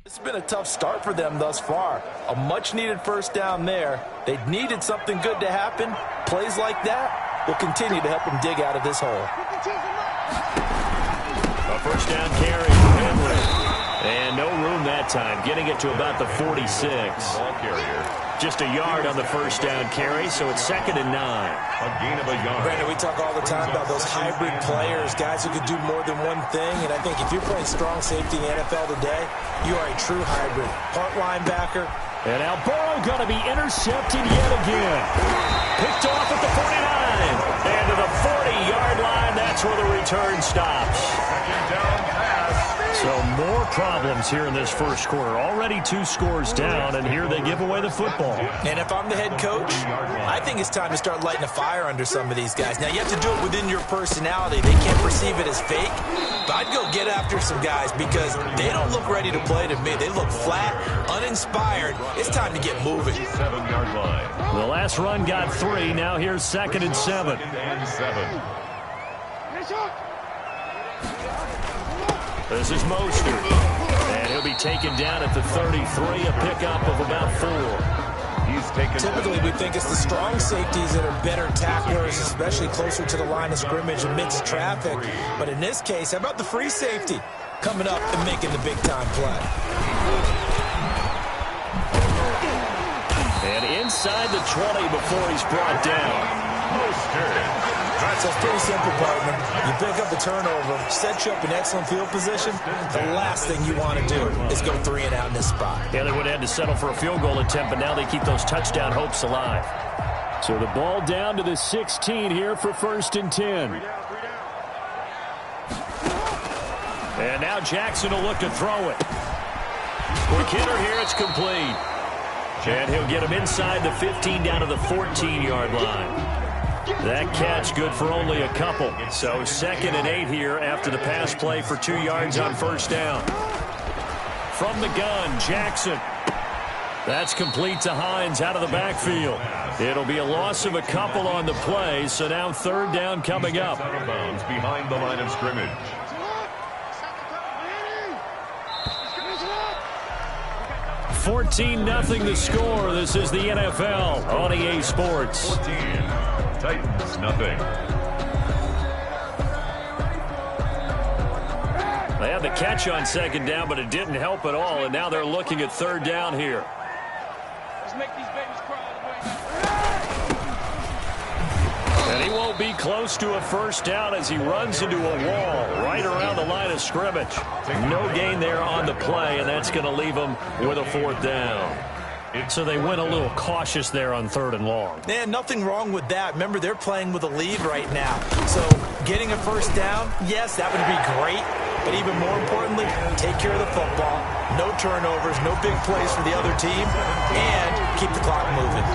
It's been a tough start for them thus far. A much-needed first down there. They needed something good to happen. Plays like that will continue to help them dig out of this hole. A first down carry for Henry. And no room that time, getting it to about the 46. Ball carrier. Just a yard on the first down carry, so it's 2nd and 9. A gain of a yard. Brandon, we talk all the time about those hybrid players, guys who could do more than one thing. And I think if you're playing strong safety in the NFL today, you are a true hybrid. Part linebacker. And now Burrow going to be intercepted yet again. Picked off at the 49. And to the 40-yard line, that's where the return stops. Second down pass. So more problems here in this first quarter. Already 2 scores down, and here they give away the football. And if I'm the head coach, I think it's time to start lighting a fire under some of these guys. Now, you have to do it within your personality. They can't perceive it as fake. But I'd go get after some guys because they don't look ready to play to me. They look flat, uninspired. It's time to get moving. 7-yard line. The last run got 3. Now here's 2nd and 7. 2nd and 7. This is Mostert. And he'll be taken down at the 33, a pickup of about 4. He's taken. Typically, we think it's the strong safeties that are better tacklers, especially closer to the line of scrimmage amidst traffic. But in this case, how about the free safety coming up and making the big-time play? And inside the 20 before he's brought down. Mostert. So it's pretty simple, partner. You pick up a turnover, set you up in excellent field position. The last thing you want to do is go 3 and out in this spot. Yeah, they would have had to settle for a field goal attempt, but now they keep those touchdown hopes alive. So the ball down to the 16 here for 1st and 10. And now Jackson will look to throw it. Quick hitter here, it's complete. And he'll get him inside the 15 down to the 14-yard line. That catch good for only a couple. So 2nd and 8 here after the pass play for 2 yards on first down. From the gun, Jackson. That's complete to Hines out of the backfield. It'll be a loss of a couple on the play, so now 3rd down coming up. Out of bounds behind the line of scrimmage. 14-0 the score. This is the NFL on EA Sports. 14. Titans, nothing. They had the catch on 2nd down, but it didn't help at all, and now they're looking at 3rd down here. Let's make these babies cry. And he won't be close to a first down as he runs into a wall right around the line of scrimmage. No gain there on the play, and that's going to leave him with a 4th down. So they went a little cautious there on 3rd and long. Man, nothing wrong with that. Remember, they're playing with a lead right now. So getting a first down, yes, that would be great. But even more importantly, take care of the football. No turnovers, no big plays for the other team, and keep the clock moving.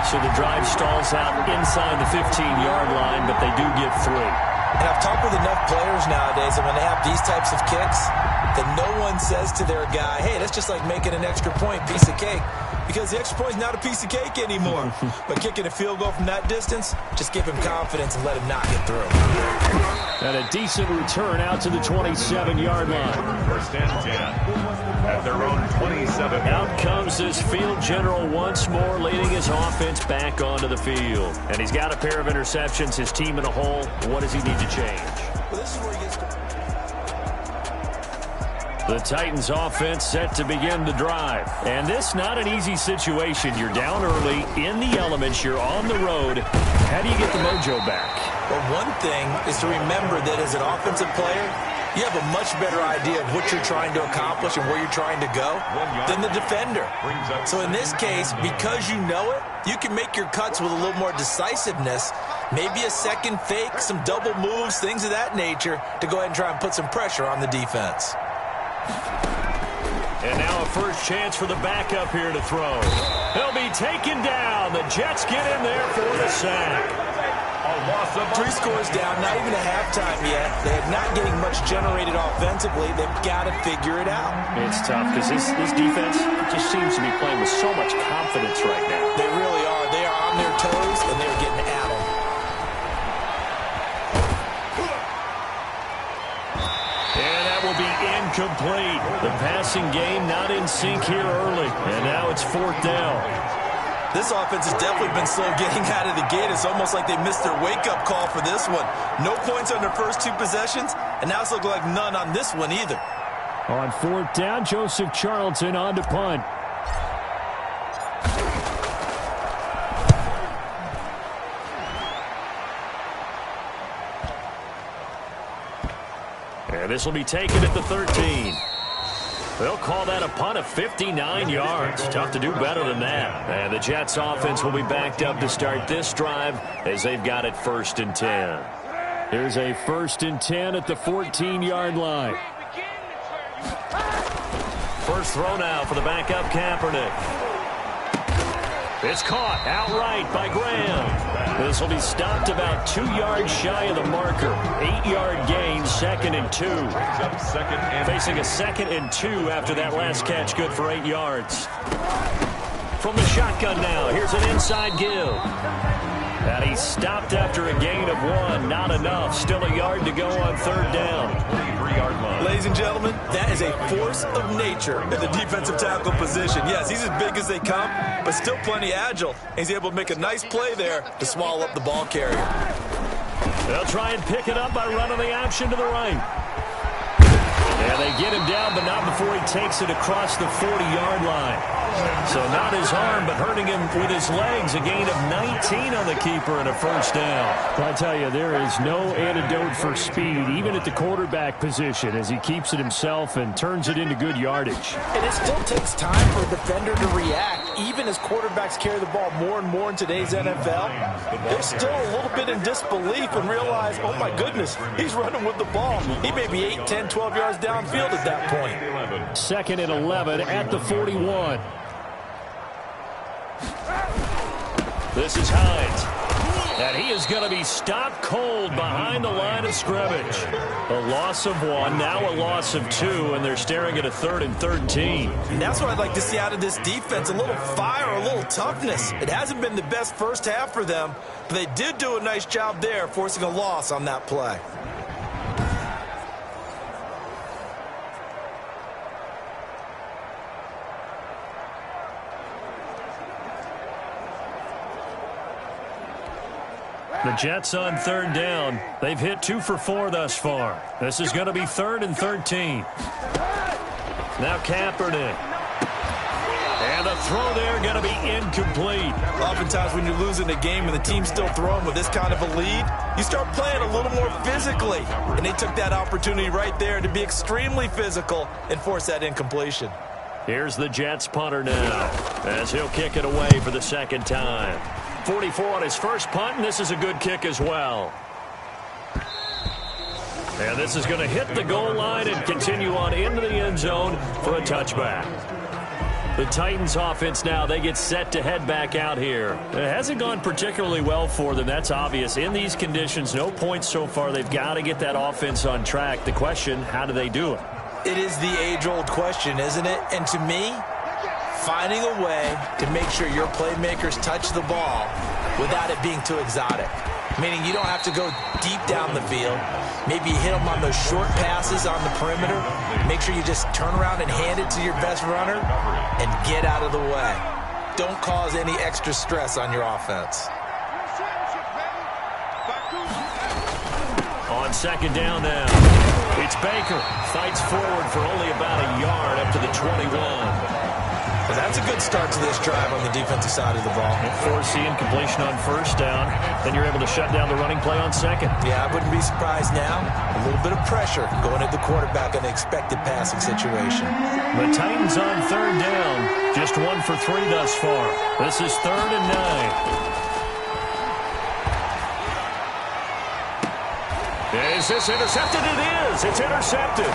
So the drive stalls out inside the 15-yard line, but they do get 3. And I've talked with enough players nowadays, and when they have these types of kicks, that no one says to their guy, hey, that's just like making an extra point, piece of cake. Because the extra point is not a piece of cake anymore. But kicking a field goal from that distance, just give him confidence and let him not get through. And a decent return out to the 27-yard line. 1st and 10. At their own 27. Out comes this field general once more, leading his offense back onto the field. And he's got a pair of interceptions, his team in a hole. What does he need to change? Well, this is where he gets to... The Titans offense set to begin the drive. And this not an easy situation. You're down early, in the elements, you're on the road. How do you get the mojo back? Well, one thing is to remember that as an offensive player, you have a much better idea of what you're trying to accomplish and where you're trying to go than the defender. So in this case, because you know it, you can make your cuts with a little more decisiveness, maybe a second fake, some double moves, things of that nature, to go ahead and try and put some pressure on the defense. And now a first chance for the backup here to throw. He'll be taken down. The Jets get in there for the sack. A loss of 3 scores down, not even a halftime yet. They're not getting much generated offensively. They've got to figure it out. It's tough because this defense just seems to be playing with so much confidence right now. They really are. They are on their toes, and they're getting at them. complete. The passing game not in sync here early. And now it's 4th down. This offense has definitely been slow getting out of the gate. It's almost like they missed their wake-up call for this one. No points on their first 2 possessions, and now it's looking like none on this one either. On 4th down, Joseph Charlton on to punt. And this will be taken at the 13. They'll call that a punt of 59 yards. Tough to do better than that. And the Jets offense will be backed up to start this drive as they've got it 1st and 10. Here's a 1st and 10 at the 14-yard line. First throw now for the backup Kaepernick. It's caught outright by Graham. This will be stopped about 2 yards shy of the marker. 8-yard gain, 2nd and 2. Facing a 2nd and 2 after that last catch, good for 8 yards. From the shotgun now, here's an inside give. And he stopped after a gain of 1. Not enough. Still a yard to go on 3rd down. 23-yard line. Ladies and gentlemen, that is a force of nature in the defensive tackle position. Yes, he's as big as they come, but still plenty agile. He's able to make a nice play there to swallow up the ball carrier. They'll try and pick it up by running the option to the right. And they get him down, but not before he takes it across the 40-yard line. So not his arm, but hurting him with his legs. A gain of 19 on the keeper and a 1st down. Well, I tell you, there is no antidote for speed, even at the quarterback position, as he keeps it himself and turns it into good yardage. And it still takes time for a defender to react, even as quarterbacks carry the ball more and more in today's NFL. They're still a little bit in disbelief and realize, oh my goodness, he's running with the ball. He may be 8, 10, 12 yards downfield at that point. 2nd and 11 at the 41. This is Hines. And he is going to be stopped cold behind the line of scrimmage. A loss of 1, now a loss of 2, and they're staring at a 3rd and 13. And that's what I'd like to see out of this defense, a little fire, a little toughness. It hasn't been the best first half for them, but they did do a nice job there, forcing a loss on that play. The Jets on 3rd down. They've hit 2 for 4 thus far. This is going to be 3rd and 13. Now Kaepernick. And the throw there going to be incomplete. Oftentimes when you're losing a game and the team's still throwing with this kind of a lead, you start playing a little more physically. And they took that opportunity right there to be extremely physical and force that incompletion. Here's the Jets punter now as he'll kick it away for the 2nd time. 44 on his first punt, and this is a good kick as well. And this is going to hit the goal line and continue on into the end zone for a touchback. The Titans offense now, they get set to head back out here. It hasn't gone particularly well for them, that's obvious. In these conditions, no points so far. They've got to get that offense on track. The question, how do they do it? It is the age-old question, isn't it? And to me, finding a way to make sure your playmakers touch the ball without it being too exotic. Meaning you don't have to go deep down the field. Maybe you hit them on those short passes on the perimeter. Make sure you just turn around and hand it to your best runner and get out of the way. Don't cause any extra stress on your offense. On 2nd down now, it's Baker. Fights forward for only about a yard up to the 21. Well, that's a good start to this drive on the defensive side of the ball. Forcing completion on 1st down. Then you're able to shut down the running play on 2nd. Yeah, I wouldn't be surprised now. A little bit of pressure going at the quarterback in the expected passing situation. The Titans on 3rd down. Just 1 for 3 thus far. This is 3rd and 9. Is this intercepted? It is. It's intercepted.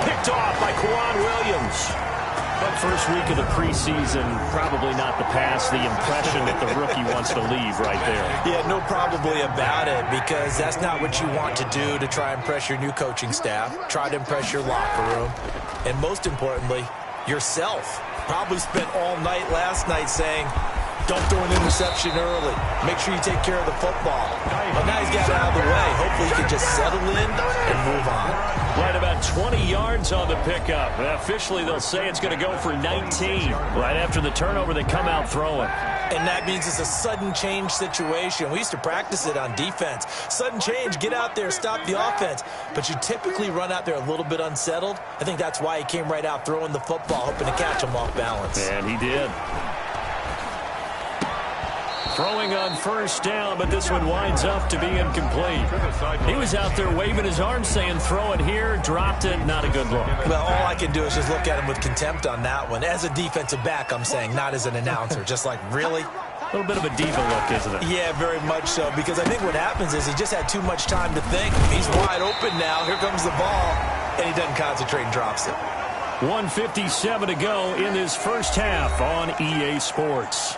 Picked off by Quan Williams. But first week of the preseason, probably not the pass, the impression that the rookie wants to leave right there. Yeah, no probably about it, because that's not what you want to do to try and impress your new coaching staff. Try to impress your locker room. And most importantly, yourself. Probably spent all night last night saying, don't throw an interception early. Make sure you take care of the football. But now he's got it out of the way. Hopefully he can just settle in and move on. Right about 20 yards on the pickup. Officially, they'll say it's going to go for 19. Right after the turnover, they come out throwing. And that means it's a sudden change situation. We used to practice it on defense. Sudden change, get out there, stop the offense. But you typically run out there a little bit unsettled. I think that's why he came right out throwing the football, hoping to catch him off balance. And he did. Throwing on first down, but this one winds up to be incomplete. He was out there waving his arms saying, throw it here, dropped it, not a good look. Well, all I can do is just look at him with contempt on that one. As a defensive back, I'm saying, not as an announcer. Just like, really? A little bit of a diva look, isn't it? Yeah, very much so, because I think what happens is he just had too much time to think. He's wide open now. Here comes the ball, and he doesn't concentrate and drops it. 1:57 to go in this first half on EA Sports.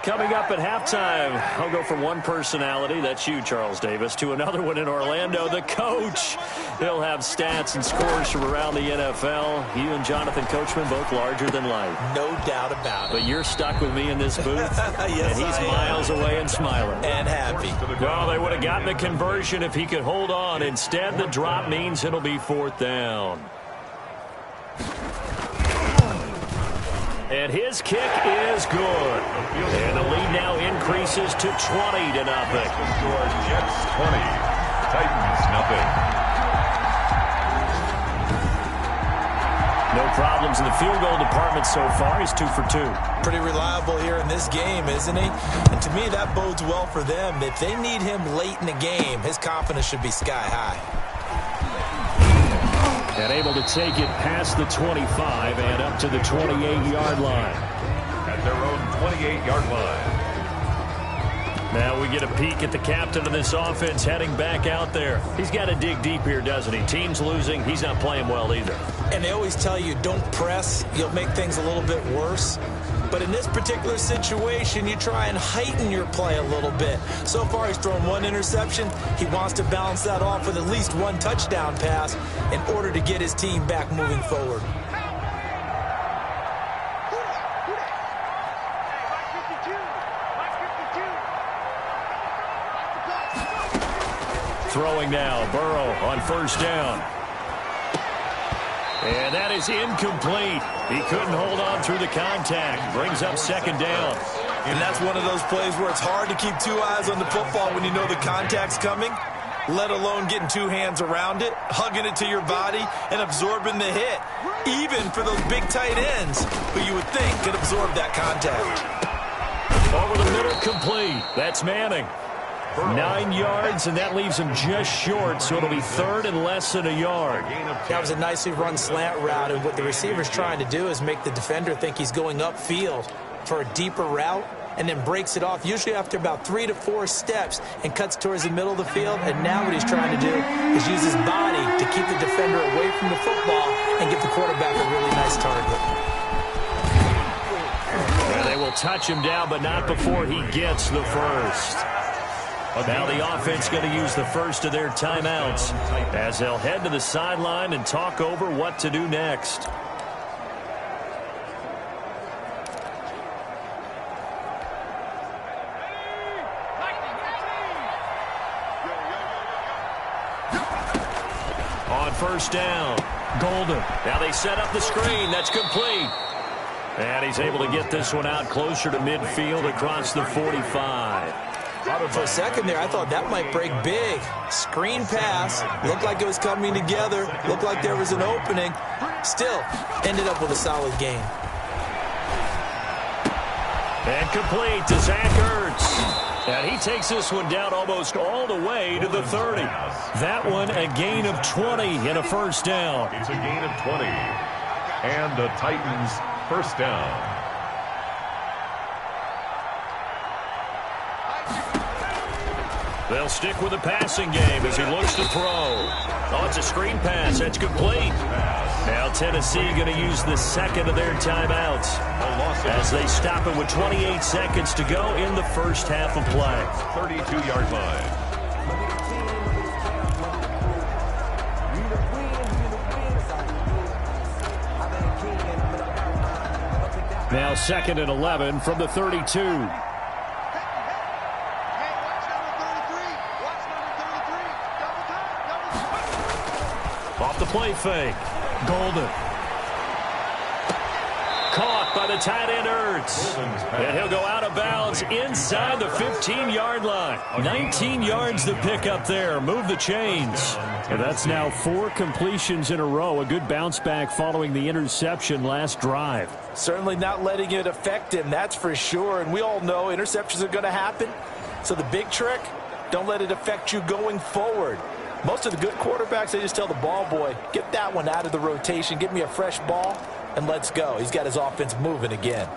Coming up at halftime, I'll go from one personality, that's you, Charles Davis, to another one in Orlando, the coach. He'll have stats and scores from around the NFL. You and Jonathan Coachman, both larger than life. No doubt about it. But you're stuck with me in this booth, yes, and he's miles away and smiling. And happy. Well, they would have gotten a conversion if he could hold on. Instead, the drop means it'll be fourth down. And his kick is good. And the lead now increases to 20-0. Score Jets 20, Titans nothing. No problems in the field goal department so far. He's 2 for 2. Pretty reliable here in this game, isn't he? And to me, that bodes well for them. If they need him late in the game, his confidence should be sky high. And able to take it past the 25 and up to the 28-yard line. At their own 28-yard line. Now we get a peek at the captain of this offense heading back out there. He's got to dig deep here, doesn't he? Team's losing. He's not playing well either. And they always tell you, don't press. You'll make things a little bit worse. But in this particular situation, you try and heighten your play a little bit. So far, he's thrown one interception. He wants to balance that off with at least one touchdown pass in order to get his team back moving forward. Throwing now, Burrow on first down. And that is incomplete. He couldn't hold on through the contact. Brings up second down. And that's one of those plays where it's hard to keep two eyes on the football when you know the contact's coming, let alone getting two hands around it, hugging it to your body, and absorbing the hit, even for those big tight ends who you would think could absorb that contact. Over the middle, complete. That's Manning. 9 yards, and that leaves him just short, so it'll be third and less than a yard. That was a nicely run slant route, and what the receiver's trying to do is make the defender think he's going upfield for a deeper route, and then breaks it off, usually after about 3 to 4 steps, and cuts towards the middle of the field. And now what he's trying to do is use his body to keep the defender away from the football and give the quarterback a really nice target. And they will touch him down, but not before he gets the first. Now the offense going to use the first of their timeouts as they'll head to the sideline and talk over what to do next. On first down, Golden. Now they set up the screen. That's complete. And he's able to get this one out closer to midfield across the 45. For a second there, I thought that might break big. Screen pass. Looked like it was coming together. Looked like there was an opening. Still, ended up with a solid game. And complete to Zach Ertz. And he takes this one down almost all the way to the 30. That one a gain of 20 and a first down. It's a gain of 20. And the Titans first down. They'll stick with the passing game as he looks to throw. Oh, it's a screen pass. That's complete. Now Tennessee going to use the second of their timeouts as they stop it with 28 seconds to go in the first half of play. 32-yard line. Now second and 11 from the 32. the play fake. Golden. Caught by the tight end Ertz. And he'll go out of bounds inside the 15-yard line. 19 yards to pick up there. Move the chains. And that's now 4 completions in a row. A good bounce back following the interception last drive. Certainly not letting it affect him, that's for sure. And we all know interceptions are going to happen. So the big trick, don't let it affect you going forward. Most of the good quarterbacks, they just tell the ball boy, get that one out of the rotation, give me a fresh ball, and let's go. He's got his offense moving again.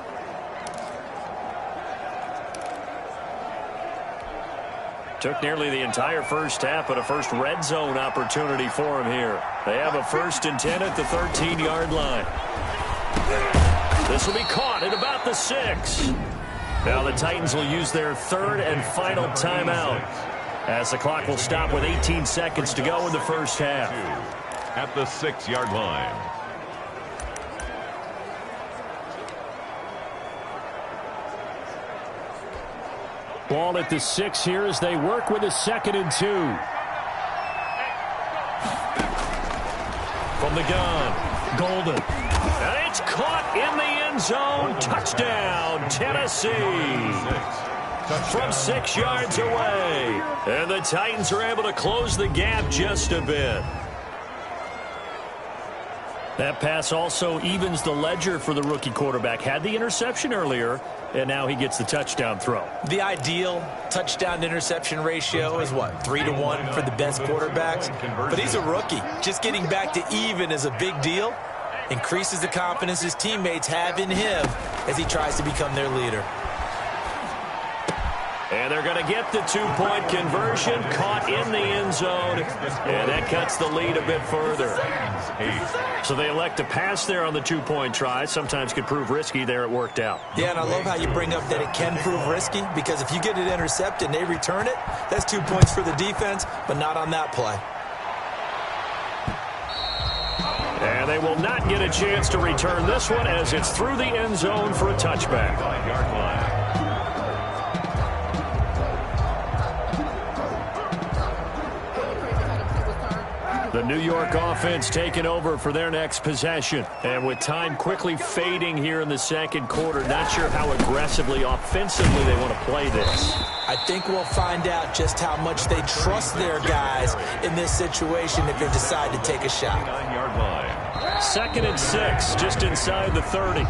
Took nearly the entire first half, but a first red zone opportunity for him here. They have a 1st and 10 at the 13-yard line. This will be caught at about the 6. Now the Titans will use their 3rd and final timeout, as the clock will stop with 18 seconds to go in the first half. At the 6-yard line. Ball at the 6 here as they work with a 2nd and 2. From the gun, Golden. And it's caught in the end zone. Touchdown, Tennessee. From 6 yards away. And the Titans are able to close the gap just a bit. That pass also evens the ledger for the rookie quarterback. Had the interception earlier, and now he gets the touchdown throw. The ideal touchdown-interception ratio is, what, 3-to-1 for the best quarterbacks? But he's a rookie. Just getting back to even is a big deal. Increases the confidence his teammates have in him as he tries to become their leader. And they're going to get the 2-point conversion, caught in the end zone, and that cuts the lead a bit further. So they elect to pass there on the 2-point try. Sometimes could prove risky. There it worked out. Yeah, and I love how you bring up that it can prove risky, because if you get it intercepted and they return it, that's 2 points for the defense, but not on that play. And they will not get a chance to return this one as it's through the end zone for a touchback. The New York offense taking over for their next possession. And with time quickly fading here in the second quarter, not sure how aggressively, offensively they want to play this. I think we'll find out just how much they trust their guys in this situation if they decide to take a shot. 9-yard line. 2nd and 6, just inside the 30.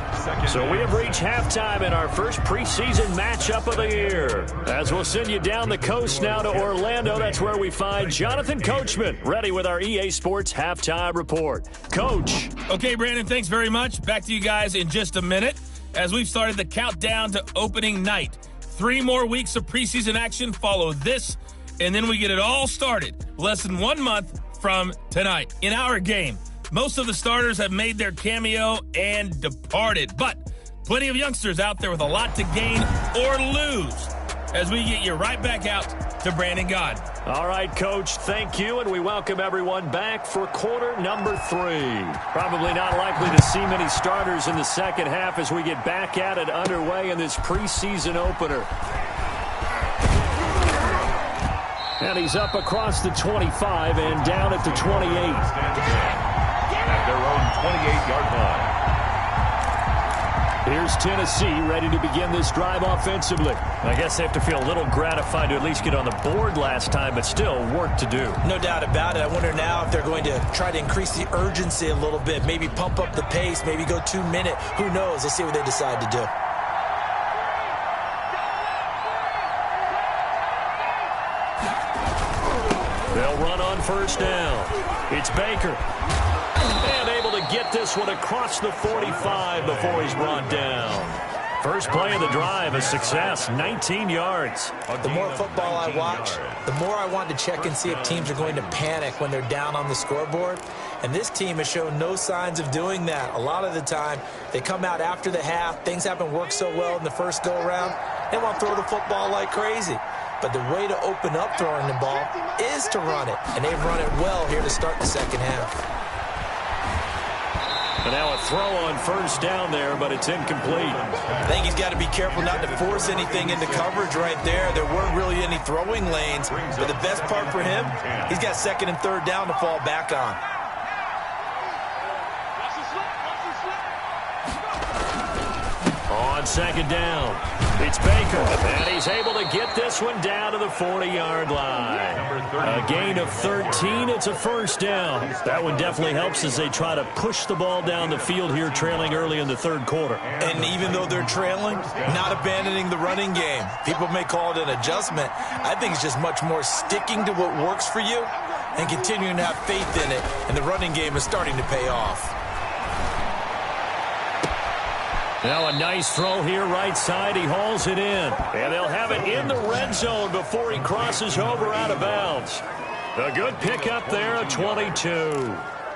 So we have reached halftime in our first preseason matchup of the year. As we'll send you down the coast now to Orlando, that's where we find Jonathan Coachman, ready with our EA Sports Halftime Report. Coach. Okay, Brandon, thanks very much. Back to you guys in just a minute as we've started the countdown to opening night. 3 more weeks of preseason action follow this, and then we get it all started less than 1 month from tonight. In our game, most of the starters have made their cameo and departed, but plenty of youngsters out there with a lot to gain or lose as we get you right back out to Brandon God. All right, Coach, thank you, and we welcome everyone back for quarter number 3. Probably not likely to see many starters in the second half as we get back at it underway in this preseason opener. And he's up across the 25 and down at the 28. At their own 28-yard line. Here's Tennessee ready to begin this drive offensively. I guess they have to feel a little gratified to at least get on the board last time, but still work to do. No doubt about it. I wonder now if they're going to try to increase the urgency a little bit, maybe pump up the pace, maybe go 2-minute. Who knows? Let's see what they decide to do. They'll run on first down. It's Baker. And able to get this one across the 45 before he's brought down. First play of the drive, a success, 19 yards. The more football I watch, the more I want to check and see if teams are going to panic when they're down on the scoreboard. And this team has shown no signs of doing that. A lot of the time, they come out after the half. Things haven't worked so well in the first go-around. They want to throw the football like crazy. But the way to open up throwing the ball is to run it. And they've run it well here to start the second half. And now a throw on first down there, but it's incomplete. I think he's got to be careful not to force anything into coverage right there. There weren't really any throwing lanes. But the best part for him, he's got second and third down to fall back on. on second down. It's Baker, and he's able to get this one down to the 40-yard line. A gain of 13. It's a first down. That one definitely helps as they try to push the ball down the field here, trailing early in the third quarter. And even though they're trailing, not abandoning the running game. People may call it an adjustment. I think it's just much more sticking to what works for you and continuing to have faith in it. And the running game is starting to pay off. Now a nice throw here right side. He hauls it in. And they'll have it in the red zone before he crosses over out of bounds. A good pickup there, a 22.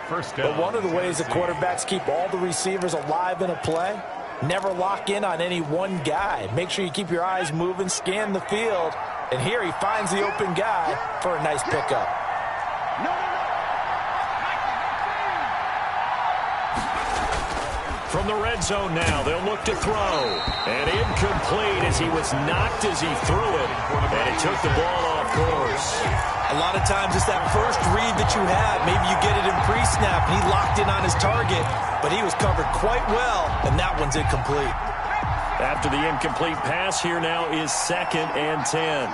First down. But one of the ways the quarterbacks keep all the receivers alive in a play, never lock in on any one guy. Make sure you keep your eyes moving, scan the field. And here he finds the open guy for a nice pickup. From the red zone now, they'll look to throw. And incomplete as he was knocked as he threw it. And it took the ball off course. A lot of times it's that first read that you have. Maybe you get it in pre-snap, and he locked in on his target, but he was covered quite well, and that one's incomplete. After the incomplete pass, here now is 2nd and 10.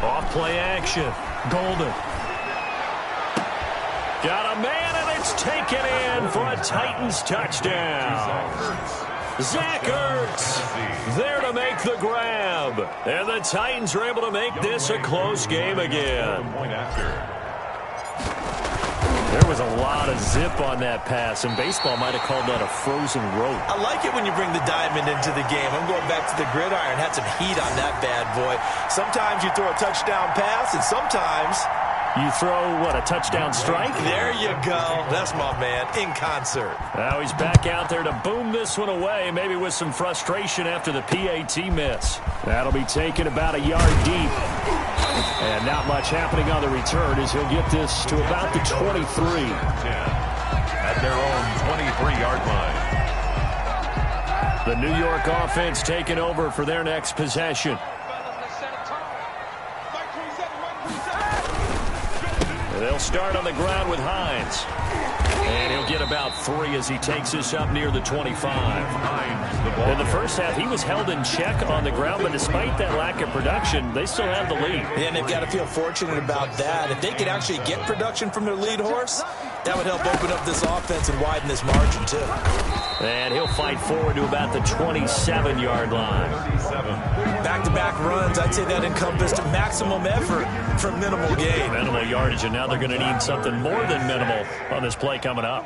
Off-play action. Golden. Got a man, and it's taken in for a Titans touchdown. Zach Ertz there to make the grab. And the Titans are able to make this a close game again. There was a lot of zip on that pass, and baseball might have called that a frozen rope. I like it when you bring the diamond into the game. I'm going back to the gridiron. Had some heat on that bad boy. Sometimes you throw a touchdown pass, and sometimes you throw, what, a touchdown strike? There you go. That's my man, in concert. Now he's back out there to boom this one away, maybe with some frustration after the PAT miss. That'll be taken about a yard deep. And not much happening on the return as he'll get this to about the 23. At their own 23-yard line. The New York offense taking over for their next possession. They'll start on the ground with Hines. And he'll get about 3 as he takes this up near the 25. In the first half, he was held in check on the ground, but despite that lack of production, they still have the lead. And they've got to feel fortunate about that. If they could actually get production from their lead horse, that would help open up this offense and widen this margin, too. And he'll fight forward to about the 27-yard line. Back-to-back runs, I'd say that encompassed maximum effort for minimal gain. Minimal yardage, and now they're going to need something more than minimal on this play coming up.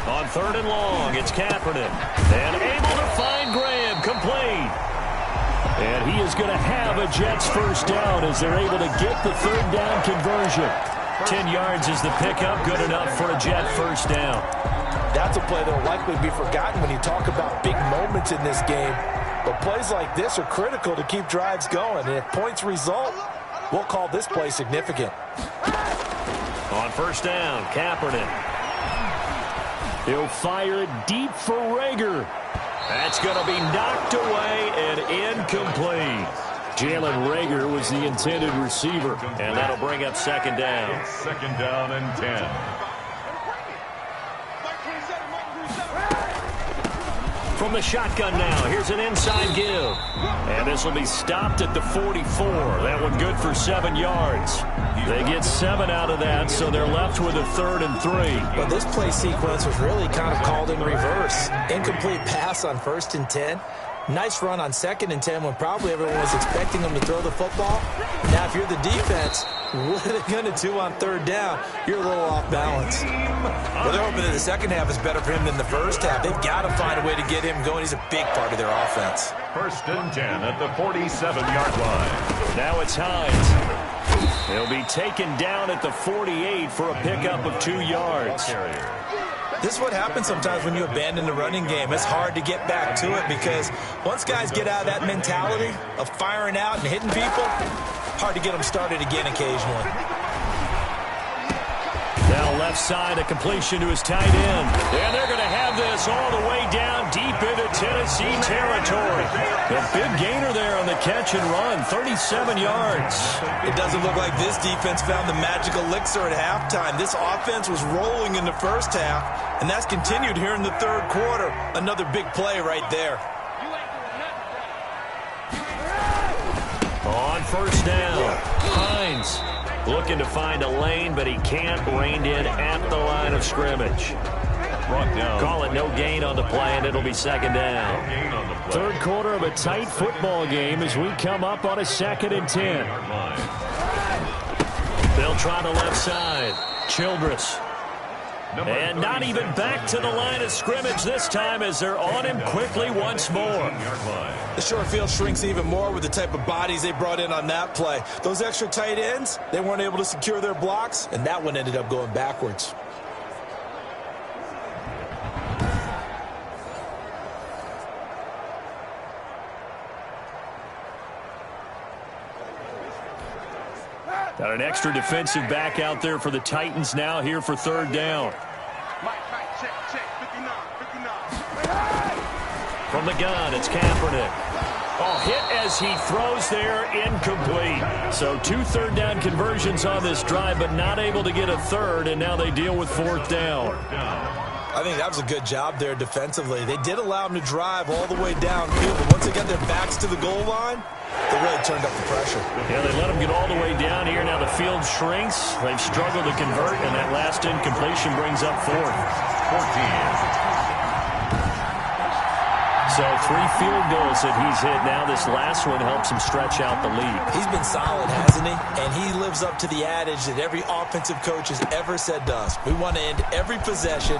On 3rd and long, it's Kaepernick. And able to find Graham, complete. And he is going to have a Jets first down as they're able to get the 3rd down conversion. 10 yards is the pickup, good enough for a Jet first down. That's a play that will likely be forgotten when you talk about big moments in this game. But plays like this are critical to keep drives going. And if points result, we'll call this play significant. On first down, Kaepernick. He'll fire it deep for Rager. That's going to be knocked away and incomplete. Jalen Rager was the intended receiver, and that'll bring up 2nd down. It's 2nd down and 10. From the shotgun now, here's an inside give. And this will be stopped at the 44. That one good for 7 yards. They get 7 out of that, so they're left with a 3rd and 3. Well, this play sequence was really kind of called in reverse. Incomplete pass on 1st and 10. Nice run on 2nd and 10 when probably everyone was expecting them to throw the football. Now, if you're the defense, what are they going to do on 3rd down? You're a little off balance. Well, they're hoping that the second half is better for him than the first half. They've got to find a way to get him going. He's a big part of their offense. 1st and 10 at the 47-yard line. Now it's Hines. He'll be taken down at the 48 for a pickup of 2 yards. This is what happens sometimes when you abandon the running game. It's hard to get back to it because once guys get out of that mentality of firing out and hitting people, hard to get them started again occasionally. Now left side, a completion to his tight end. And they're going to have this all the way down deep into Tennessee territory. A big gainer there on the the catch and run, 37 yards. It doesn't look like this defense found the magic elixir at halftime. This offense was rolling in the first half, and that's continued here in the third quarter. Another big play right there. On first down, Hines looking to find a lane, but he can't. Reined in at the line of scrimmage. Brought down. Call it no gain on the play, and it'll be second down. Third quarter of a tight football game as we come up on a 2nd and 10. They'll try the left side. Childress. And not even back to the line of scrimmage this time as they're on him quickly once more. The short field shrinks even more with the type of bodies they brought in on that play. Those extra tight ends, they weren't able to secure their blocks, and that one ended up going backwards. Got an extra defensive back out there for the Titans now here for third down. From the gun, it's Kaepernick. Oh, hit as he throws there, incomplete. So 2 third down conversions on this drive, but not able to get a third, and now they deal with fourth down. I think that was a good job there defensively. They did allow them to drive all the way downfield, but once they got their backs to the goal line, they really turned up the pressure. Yeah, they let them get all the way down here. Now the field shrinks. They've struggled to convert, and that last incompletion brings up fourth. 14. So 3 field goals that he's hit. Now this last one helps him stretch out the lead. He's been solid, hasn't he? And he lives up to the adage that every offensive coach has ever said to us. We want to end every possession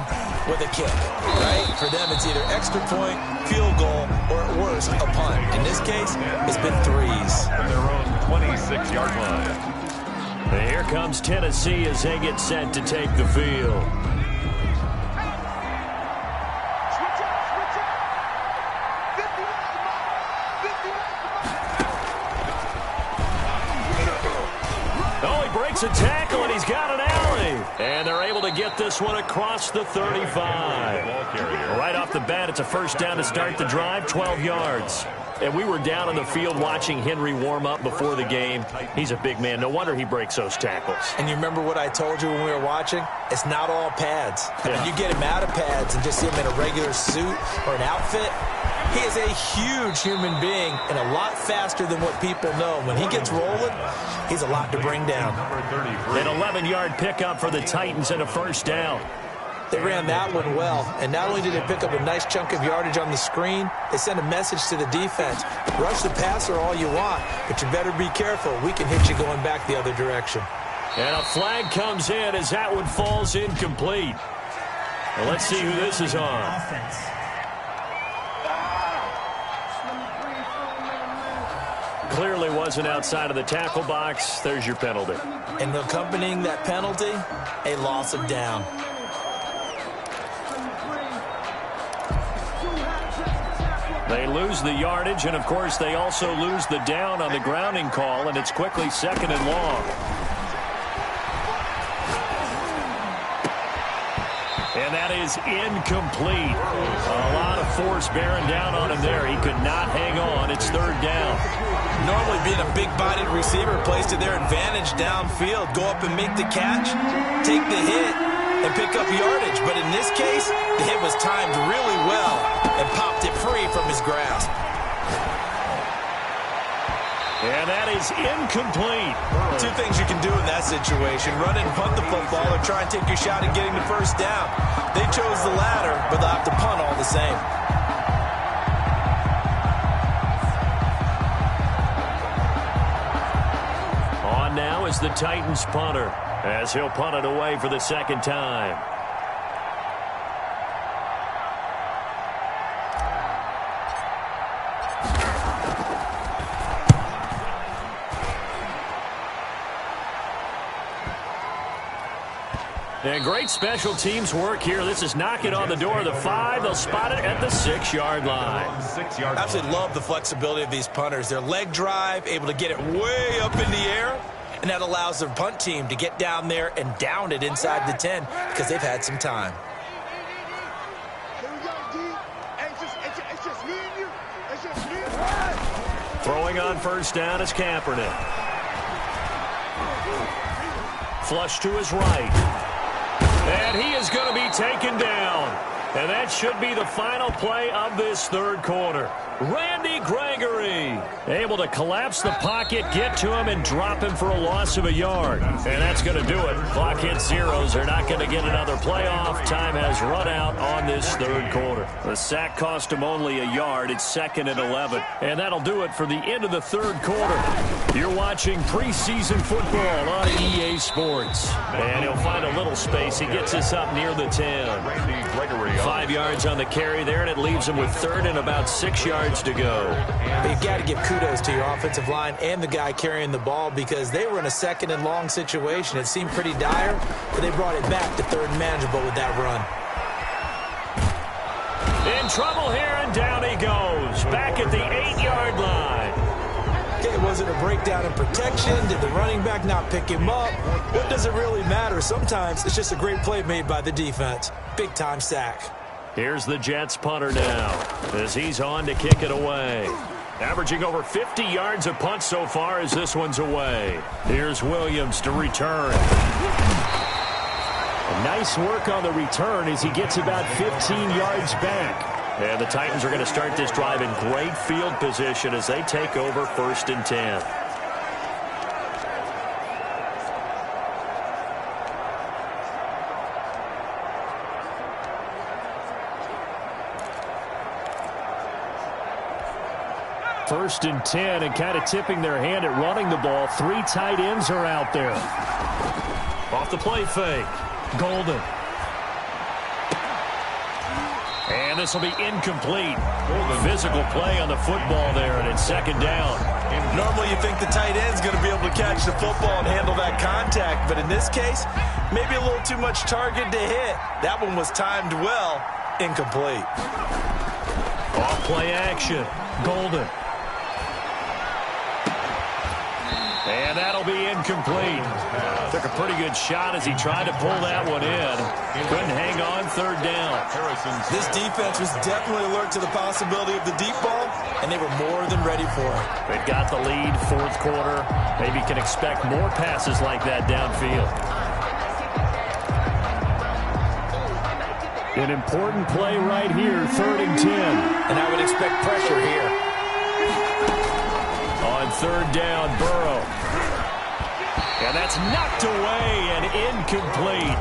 with a kick, right? For them, it's either extra point, field goal, or at worst, a punt. In this case, it's been threes. From their own 26-yard line. And here comes Tennessee as they get set to take the field. A tackle, and he's got an alley. And they're able to get this one across the 35. Right off the bat, it's a first down to start the drive, 12 yards. And we were down on the field watching Henry warm up before the game. He's a big man. No wonder he breaks those tackles. And you remember what I told you when we were watching? It's not all pads. Yeah. You get him out of pads and just see him in a regular suit or an outfit. He is a huge human being and a lot faster than what people know. When he gets rolling, he's a lot to bring down. An 11-yard pickup for the Titans and a first down. They ran that one well, and not only did they pick up a nice chunk of yardage on the screen, they sent a message to the defense. Rush the passer all you want, but you better be careful. We can hit you going back the other direction. And a flag comes in as that one falls incomplete. Well, let's see who this is on. Clearly wasn't outside of the tackle box. There's your penalty. And accompanying that penalty, a loss of down. They lose the yardage, and, of course, they also lose the down on the grounding call, and it's quickly 2nd and long. And that is incomplete. A lot of force bearing down on him there. He could not hang on. It's 3rd down. Normally being a big-bodied receiver plays to their advantage downfield. Go up and make the catch, take the hit, and pick up yardage. But in this case, the hit was timed really well and popped it free from his grasp. And that is incomplete. 2 things you can do in that situation: run and punt the football, or try and take your shot at getting the first down. They chose the latter, but they'll have to punt all the same. On now is the Titans punter, as he'll punt it away for the 2nd time. And great special teams work here. This is knocking on the door of the 5. They'll spot it at the 6-yard line. I absolutely love the flexibility of these punters. Their leg drive, able to get it way up in the air, and that allows their punt team to get down there and down it inside the 10 because they've had some time. Throwing on first down is Kaepernick. Flush to his right. And he is going to be taken down. And that should be the final play of this third quarter. Randy Gregory able to collapse the pocket, get to him, and drop him for a loss of a yard. And that's going to do it. Clock hits zeros. They're not going to get another playoff. Time has run out on this third quarter. The sack cost him only a yard. It's 2nd and 11. And that'll do it for the end of the third quarter. You're watching preseason football on EA Sports. And he'll find a little space. He gets us up near the 10. Randy Gregory. 5 yards on the carry there, and it leaves him with 3rd and about 6 yards to go. But you've got to give kudos to your offensive line and the guy carrying the ball because they were in a 2nd and long situation. It seemed pretty dire, but they brought it back to 3rd and manageable with that run. In trouble here, and down he goes. Back at the 8-yard line. Okay, was it a breakdown in protection? Did the running back not pick him up? What does it really matter? Sometimes it's just a great play made by the defense. Big-time sack. Here's the Jets punter now as he's on to kick it away. Averaging over 50 yards a punt so far as this one's away. Here's Williams to return. Nice work on the return as he gets about 15 yards back. And the Titans are going to start this drive in great field position as they take over 1st and 10. First and 10, and kind of tipping their hand at running the ball. 3 tight ends are out there. Off the play fake. Golden. And this will be incomplete. Physical play on the football there, and it's 2nd down. Normally you think the tight end's going to be able to catch the football and handle that contact, but in this case, maybe a little too much target to hit. That one was timed well. Incomplete. Off play action. Golden. And that'll be incomplete. Took a pretty good shot as he tried to pull that one in. Couldn't hang on 3rd down. This defense was definitely alert to the possibility of the deep ball, and they were more than ready for it. They've got the lead, 4th quarter. Maybe can expect more passes like that downfield. An important play right here, 3rd and 10. And I would expect pressure here. On 3rd down, Burrow. And that's knocked away and incomplete.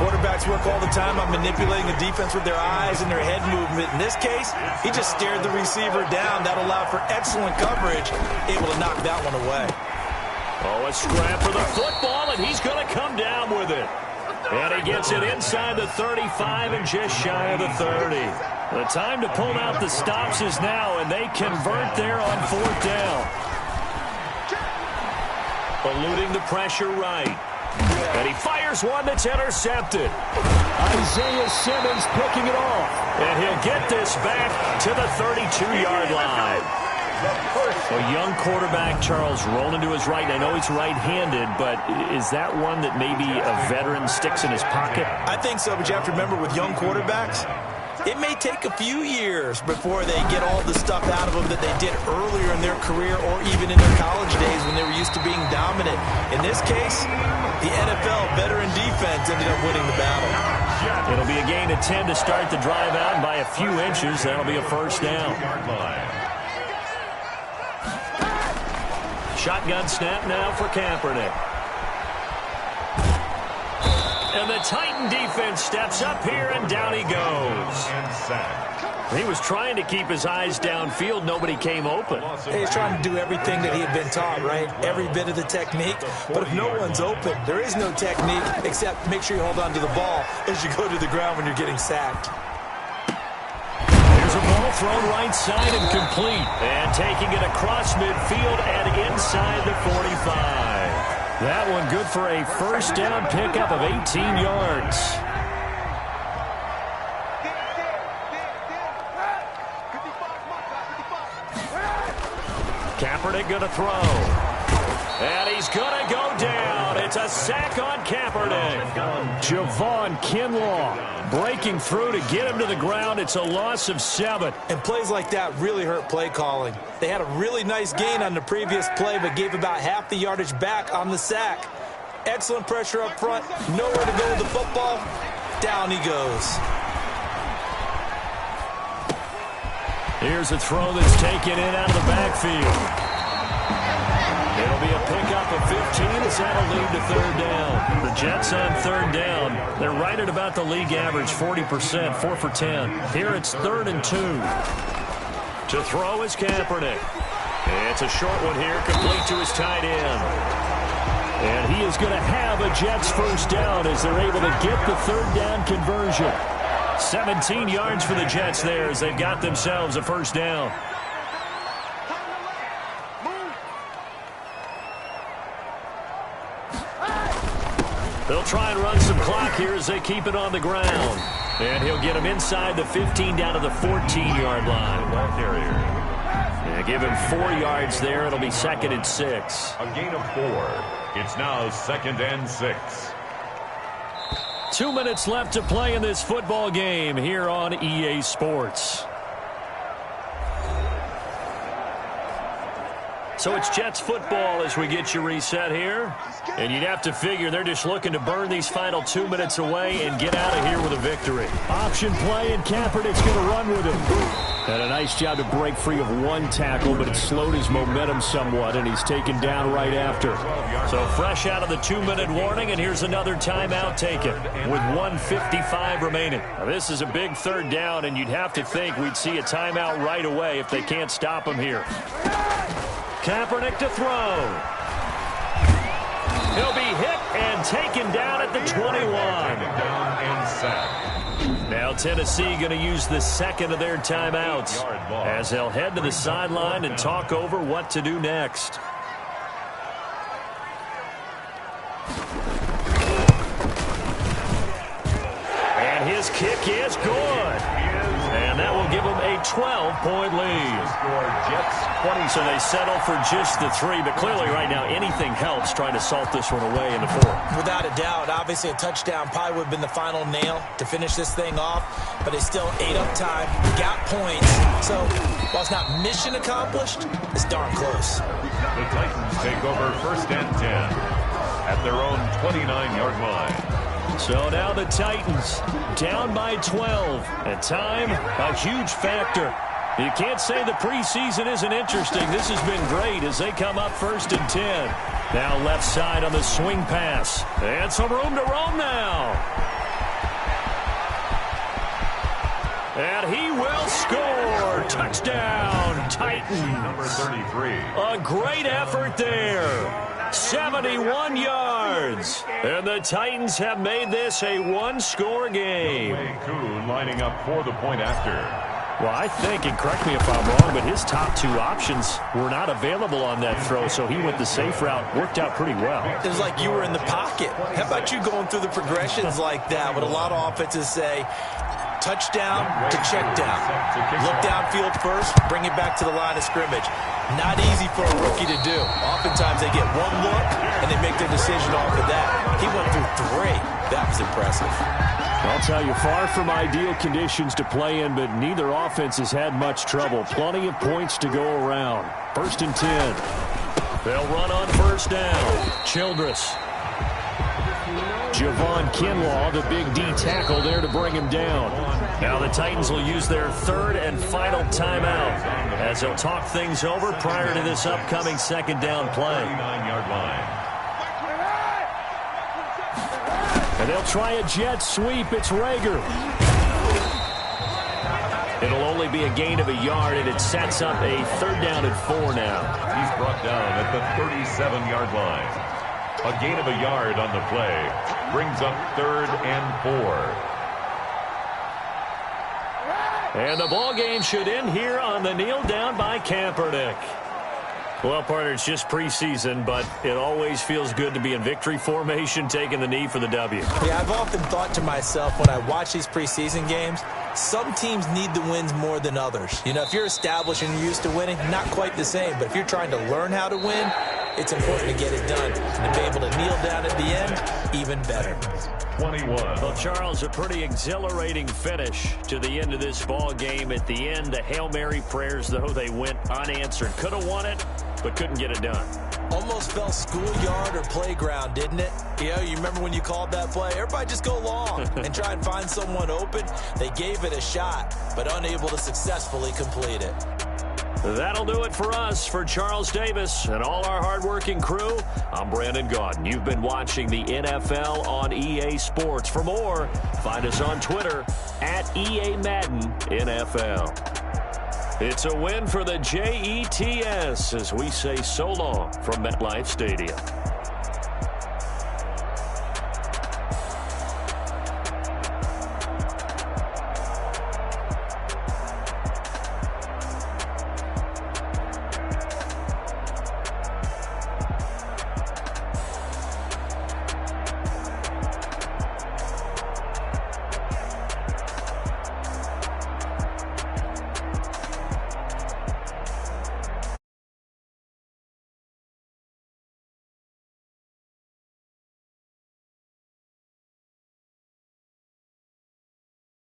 Quarterbacks work all the time on manipulating the defense with their eyes and their head movement. In this case, he just stared the receiver down. That allowed for excellent coverage, able to knock that one away. Oh, a scrap for the football, and he's going to come down with it. And he gets it inside the 35 and just shy of the 30. The time to pull out the stops is now, and they convert there on 4th down. Eluding the pressure right. And he fires one that's intercepted. Isaiah Simmons picking it off. And he'll get this back to the 32-yard line. A young quarterback, Charles, rolling to his right. I know he's right-handed, but is that one that maybe a veteran sticks in his pocket? I think so, but you have to remember with young quarterbacks, it may take a few years before they get all the stuff out of them that they did earlier in their career or even in their college days when they were used to being dominant. In this case, the NFL veteran defense ended up winning the battle. It'll be a gain of 10 to start the drive out, and by a few inches, that'll be a 1st down. Shotgun snap now for Kaepernick. And the Titan defense steps up here, and down he goes. He was trying to keep his eyes downfield. Nobody came open. He's trying to do everything that he had been taught, right? Every bit of the technique. But if no one's open, there is no technique except make sure you hold on to the ball as you go to the ground when you're getting sacked. There's a ball thrown right side and complete. And taking it across midfield and inside the 45. That one good for a 1st down pickup of 18 yards. Kaepernick going to throw. And he's going to go down. It's a sack on Kaepernick. Javon Kinlaw breaking through to get him to the ground. It's a loss of 7. And plays like that really hurt play calling. They had a really nice gain on the previous play, but gave about half the yardage back on the sack. Excellent pressure up front. Nowhere to go with the football. Down he goes. Here's a throw that's taken in out of the backfield. It'll be a pickup of 15 as that'll lead to 3rd down. The Jets on 3rd down. They're right at about the league average, 40%, 4 for 10. Here it's 3rd and 2. To throw is Kaepernick. It's a short one here, complete to his tight end. And he is going to have a Jets 1st down as they're able to get the 3rd down conversion. 17 yards for the Jets there as they've got themselves a 1st down. They'll try and run some clock here as they keep it on the ground. And he'll get him inside the 15 down to the 14-yard line. And give him 4 yards there. It'll be 2nd and 6. A gain of 4. It's now 2nd and 6. 2 minutes left to play in this football game here on EA Sports. So it's Jets football as we get you reset here. And you'd have to figure they're just looking to burn these final 2 minutes away and get out of here with a victory. Option play, and Kaepernick's going to run with it. And a nice job to break free of 1 tackle, but it slowed his momentum somewhat, and he's taken down right after. So fresh out of the 2-minute warning, and here's another timeout taken with 1:55 remaining. Now, this is a big 3rd down, and you'd have to think we'd see a timeout right away if they can't stop him here. Kaepernick to throw. He'll be hit and taken down at the 21. Down and sacked. Now Tennessee going to use the 2nd of their timeouts as they'll head to the sideline and talk over what to do next. And his kick is good. And that will give them a 12-point lead. So they settle for just the 3, but clearly right now anything helps trying to salt this one away in the 4th. Without a doubt, obviously a touchdown probably would have been the final nail to finish this thing off, but they still ate up time, got points. So while it's not mission accomplished, it's darn close. The Titans take over 1st and 10 at their own 29-yard line. So now the Titans down by 12. And time, a huge factor. You can't say the preseason isn't interesting. This has been great as they come up 1st and 10. Now left side on the swing pass. And some room to roam now. And he will score. Touchdown, Titans. Number 33. A great effort there. 71 yards. And the Titans have made this a 1-score game. Kuhn lining up for the point after. Well, I think, and correct me if I'm wrong, but his top 2 options were not available on that throw, so he went the safe route. Worked out pretty well. It was like you were in the pocket. How about you going through the progressions like that? What a lot of offenses say, touchdown to check down. Look downfield first, bring it back to the line of scrimmage. Not easy for a rookie to do. Oftentimes they get 1 look, and they make their decision off of that. He went through 3. That was impressive. I'll tell you, far from ideal conditions to play in, but neither offense has had much trouble. Plenty of points to go around. 1st and 10. They'll run on 1st down. Childress. Javon Kinlaw, the big D tackle there to bring him down. Now the Titans will use their 3rd and final timeout as they'll talk things over prior to this upcoming 2nd down play. 39-yard line. And they'll try a jet sweep. It's Rager. It'll only be a gain of a yard, and it sets up a 3rd down and 4 now. He's brought down at the 37-yard line. A gain of a yard on the play brings up 3rd and 4. And the ball game should end here on the kneel down by Kaepernick. Well, partner, it's just preseason, but it always feels good to be in victory formation, taking the knee for the W. Yeah, I've often thought to myself when I watch these preseason games, some teams need the wins more than others. You know, if you're established and you're used to winning, not quite the same. But if you're trying to learn how to win, it's important to get it done. And to be able to kneel down at the end, even better. 21. Well, Charles, a pretty exhilarating finish to the end of this ball game. At the end, the Hail Mary prayers, though, they went unanswered. Could have won it, but couldn't get it done. Almost felt schoolyard or playground, didn't it? You remember when you called that play? Everybody just go long and try and find someone open. They gave it a shot, but unable to successfully complete it. That'll do it for us. For Charles Davis and all our hardworking crew, I'm Brandon Gaudin. You've been watching the NFL on EA Sports. For more, find us on Twitter at EA Madden NFL. It's a win for the Jets as we say so long from MetLife Stadium.